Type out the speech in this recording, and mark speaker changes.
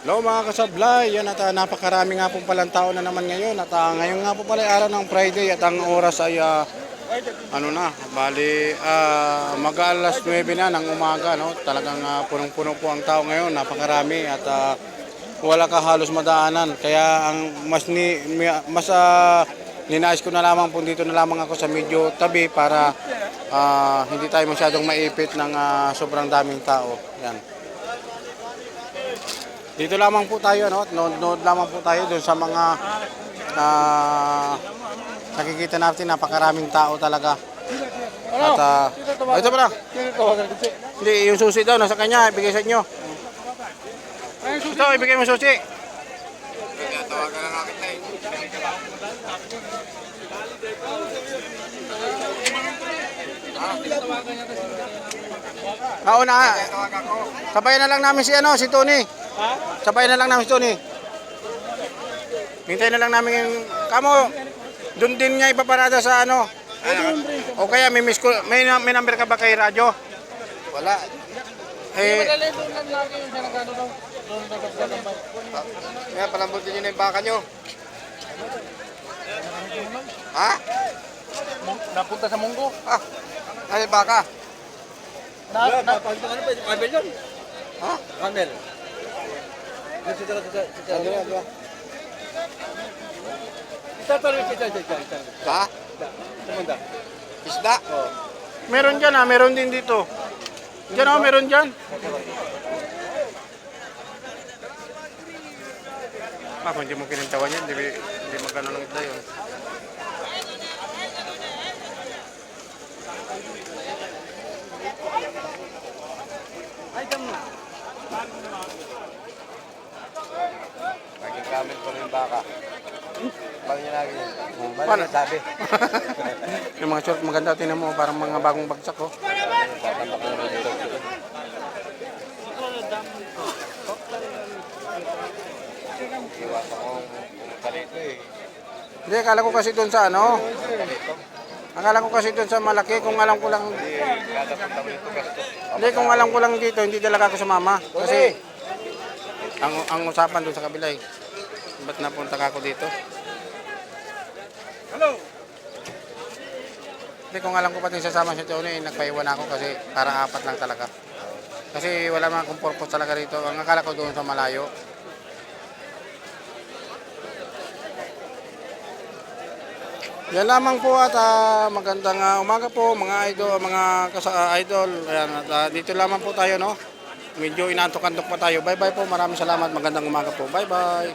Speaker 1: Hello mga kasablay, yan at napakarami nga po palang tao na naman ngayon at ngayon nga po pala ay araw ng Friday at ang oras ay ano na, bali mag-alas 9 na ng umaga, no? Talagang punong-puno po ang tao ngayon, napakarami at wala ka halos madaanan. Kaya ang mas ninais ko na lamang po dito na lamang ako sa medyo tabi para hindi tayo masyadong maipit ng sobrang daming tao. Yan. Dito lamang po tayo, no? Nood lamang po tayo doon sa mga nakikita natin, napakaraming tao talaga. At ito pala. Hindi, yung susi daw nasa kanya, ibigay sa inyo. Ito, ibigay mo susi.
Speaker 2: Tawagan lang akin tayo.
Speaker 1: Una, sabayan na lang namin si Tony. Sabayan na lang namin si Tony. Hintayin na lang namin yung kamo. Doon din niya ipaparada sa ano. O kaya may number ka ba kay radyo?
Speaker 2: Wala. Kaya palambutin nyo na yung baka nyo. Ha?
Speaker 3: Napunta sa Munggo.
Speaker 2: Ay, baka.
Speaker 3: Kabel yun.
Speaker 2: Ha?
Speaker 3: Kabel.
Speaker 2: Ha? Isda?
Speaker 1: Meron dyan meron din dito. Diyan meron dyan. Kung hindi mo kinintawan yan, hindi magkano ng isda yun.
Speaker 2: Naging kamil pa rin yung baka. Bakit nyo lagi yun?
Speaker 1: Paano?
Speaker 2: Sabi.
Speaker 1: Yung mga short maganda, tinan mo, parang mga bagong bagsak, oh.
Speaker 2: Iwas akong pumunta rito eh.
Speaker 1: Hindi, akala ko kasi doon sa ano. Akala ko kasi doon sa malaki, kung alam ko lang.
Speaker 2: Kada punta mo dito gasto.
Speaker 1: Hindi, kung alam ko lang dito, hindi talaga ako sumama. Kasi ang usapan doon sa kabila eh. Ba't napunta ka ako dito?
Speaker 3: Hello.
Speaker 1: Hindi, kung alam ko pati sasama si Tony, nagpaiwan ako kasi para apat lang talaga. Kasi wala naman akong purpose talaga rito. Ang akala ko doon sa malayo. Yan lamang po at magandang umaga po mga idol. Ayan, at dito lamang po tayo, no. Medyo inantok-antok pa tayo. Bye bye po. Maraming salamat. Magandang umaga po. Bye bye.